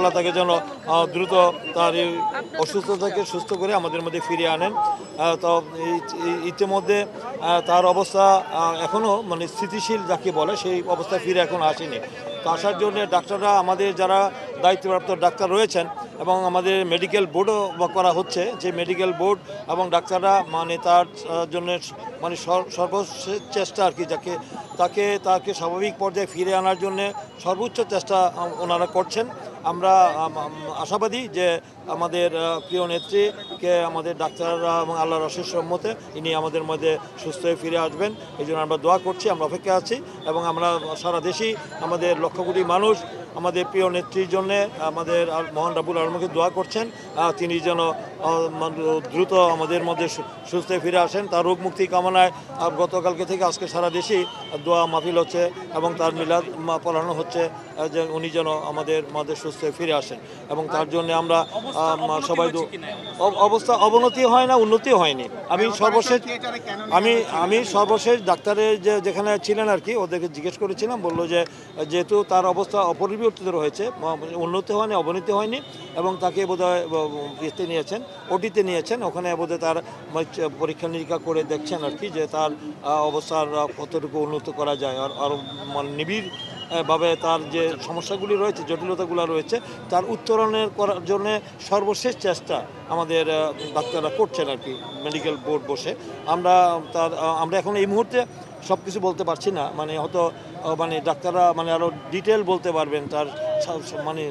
তাআলা তাকে যেন দ্রুত তার এই অসুস্থতাকে সুস্থ করে আমাদের মধ্যে ফিরিয়ে আনেন। তো ইতিমধ্যে তার অবস্থা এখনও মানে স্থিতিশীল যাকে বলে সেই অবস্থায় ফিরে এখন আসেনি। তো আসার জন্য ডাক্তাররা আমাদের যারা দায়িত্বপ্রাপ্ত ডাক্তার রয়েছেন এবং আমাদের মেডিকেল বোর্ডও করা হচ্ছে, যে মেডিকেল বোর্ড এবং ডাক্তাররা মানে তার জন্য মানে সর্বশেষ চেষ্টা আর কি তাকে স্বাভাবিক পর্যায়ে ফিরে আনার জন্য সর্বোচ্চ চেষ্টা ওনারা করছেন। আমরা আশাবাদী যে আমাদের প্রিয় নেত্রীকে আমাদের ডাক্তাররা এবং আল্লাহর অশেষ রহমতে ইনি আমাদের মধ্যে সুস্থ হয়ে ফিরে আসবেন, এই জন্য আমরা দোয়া করছি, আমরা অপেক্ষা আছি এবং আমরা সারা দেশেই আমাদের লক্ষ কোটি মানুষ আমাদের প্রিয় নেত্রীর জন্যে আমাদের মহান রাব্বুল আলামিনকে দোয়া করছেন তিনি যেন দ্রুত আমাদের মধ্যে সুস্থ হয়ে ফিরে আসেন। তার রোগ মুক্তি কামনায় গতকালকে থেকে আজকে সারা দেশেই দোয়া মাহফিল হচ্ছে এবং তার মিলাদ পড়ানো হচ্ছে যে উনি যেন আমাদের মধ্যে সুস্থ হয়ে ফিরে আসেন এবং তার জন্য আমরা সবাই অবস্থা অবনতি হয় না, উন্নতিও হয়নি। আমি সর্বশেষ ডাক্তারের যেখানে ছিলেন আর কি ওদেরকে জিজ্ঞেস করেছিলাম, বললো যে যেহেতু তার অবস্থা অপরিবর্তিত রয়েছে, উন্নতি হয়নি অবনতি হয়নি এবং তাকে বোধহয় ইয়েতে নিয়েছেন, ওটিতে নিয়েছেন, ওখানে বোধহয় তার পরীক্ষা নিরীক্ষা করে দেখছেন আর কি যে তার অবস্থার কতটুকু উন্নত করা যায় আর আরও নিবিড় ভাবে তার যে সমস্যাগুলি রয়েছে, জটিলতাগুলো রয়েছে, তার উত্তরণের করার জন্য সর্বশেষ চেষ্টা আমাদের ডাক্তাররা করছেন আর কি মেডিকেল বোর্ড বসে। আমরা এখন এই মুহূর্তে সব কিছু বলতে পারছি না, মানে হয়তো মানে ডাক্তাররা মানে আরও ডিটেল বলতে পারবেন তার মানে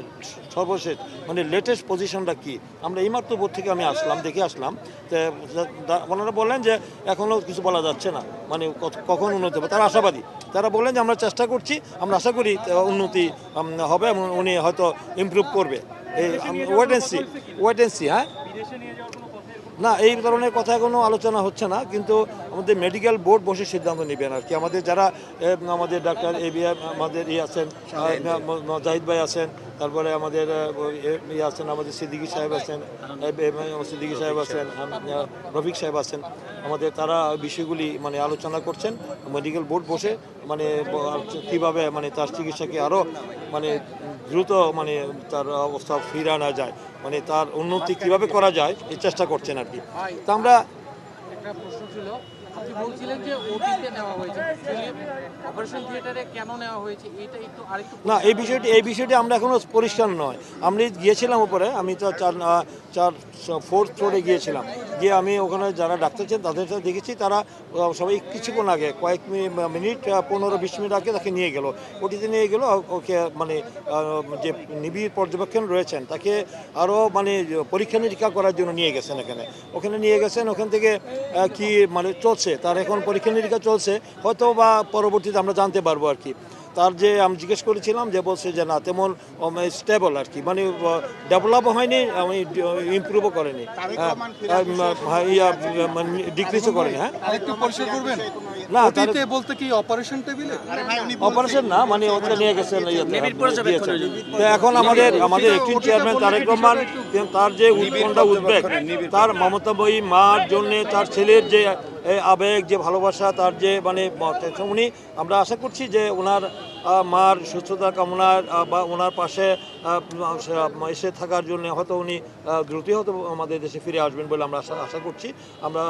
সর্বশেষ মানে লেটেস্ট পজিশনটা কী। আমরা এইমাত্র বোর্ড থেকে আমি দেখে আসলাম, তো ওনারা বললেন যে এখনও কিছু বলা যাচ্ছে না, মানে কখন উন্নতি হবে। তারা আশাবাদী, তারা বললেন যে আমরা চেষ্টা করছি, আমরা আশা করি উন্নতি হবে এবং উনি হয়তো ইমপ্রুভ করবে। এই ওয়েট অ্যান্ড সি। হ্যাঁ, না এই ধরনের কথা কোনো আলোচনা হচ্ছে না, কিন্তু আমাদের মেডিকেল বোর্ড বসে সিদ্ধান্ত নেবেন আর কি। আমাদের যারা আমাদের ডাক্তার আমাদের আছেন, জাহিদ ভাই আছেন, তারপরে আমাদের আছেন আমাদের সিদ্দিকী সাহেব আছেন, রফিক সাহেব আছেন, আমাদের তারা বিষয়গুলি মানে আলোচনা করছেন। মেডিকেল বোর্ড বসে মানে কীভাবে মানে তার চিকিৎসাকে আরও মানে দ্রুত মানে তার অবস্থা ফিরে আনা যায়, মানে তার উন্নতি কিভাবে করা যায় এই চেষ্টা করছেন আর কি। তা আমরা একটা প্রশ্ন ছিল, আপনি বলছিলেন যে ওটিতে নেওয়া হয়েছে, অপারেশন থিয়েটারে কেন নেওয়া হয়েছে এটা একটু আরেকটু না, এই বিষয়টি আমরা এখনো পরিষ্কার নয়। আমি গিয়েছিলাম উপরে, আমি তো 4th ফ্লোরে গিয়েছিলাম, গিয়ে আমি ওখানে যারা ডাক্তার ছিলেন তাদের সাথে দেখেছি, তারা সবাই কিছুক্ষণ আগে কয়েক মিনিট 15-20 মিনিট আগে তাকে নিয়ে গেল, ওটিতে নিয়ে গেল, ওকে মানে যে নিবিড় পর্যবেক্ষণ রয়েছেন তাকে আরও মানে পরীক্ষা নিরীক্ষা করার জন্য নিয়ে গেছেন ওখানে নিয়ে গেছেন। ওখান থেকে কি মানে চলছে তার এখন পরীক্ষা নিরীক্ষা চলছে, হয়তো বা পরবর্তীতে আমরা জানতে পারবো আর কি। তার যে আমি জিজ্ঞেস করেছিলাম যে বলছে যে না তেমন স্টেবল আর কি, মানে ডেভেলপও হয়নি, ইমপ্রুভও করেনি, ডিক্রিজও করেনি। হ্যাঁ, না বলতে কি অপারেশন টেবিলে অপারেশন না, মানে ওটা নিয়ে গেছেন। তো এখন আমাদের একটি চেয়ারম্যান তারেক রহমান, তার যে উৎকণ্ঠা উদ্বেগ, তার মমতাময়ী মার জন্যে, তার ছেলের যে আবেগ, যে ভালোবাসা, তার যে মানে উনি, আমরা আশা করছি যে ওনার মার সুস্থতা কামনার বা ওনার পাশে এসে থাকার জন্য হয়তো উনি দ্রুতই হয়তো আমাদের দেশে ফিরে আসবেন বলে আমরা আশা করছি। আমরা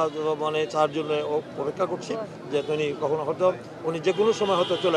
মানে তার জন্য অপেক্ষা করছি যে উনি কখনো হয়তো উনি যে কোনো সময় হয়তো চলে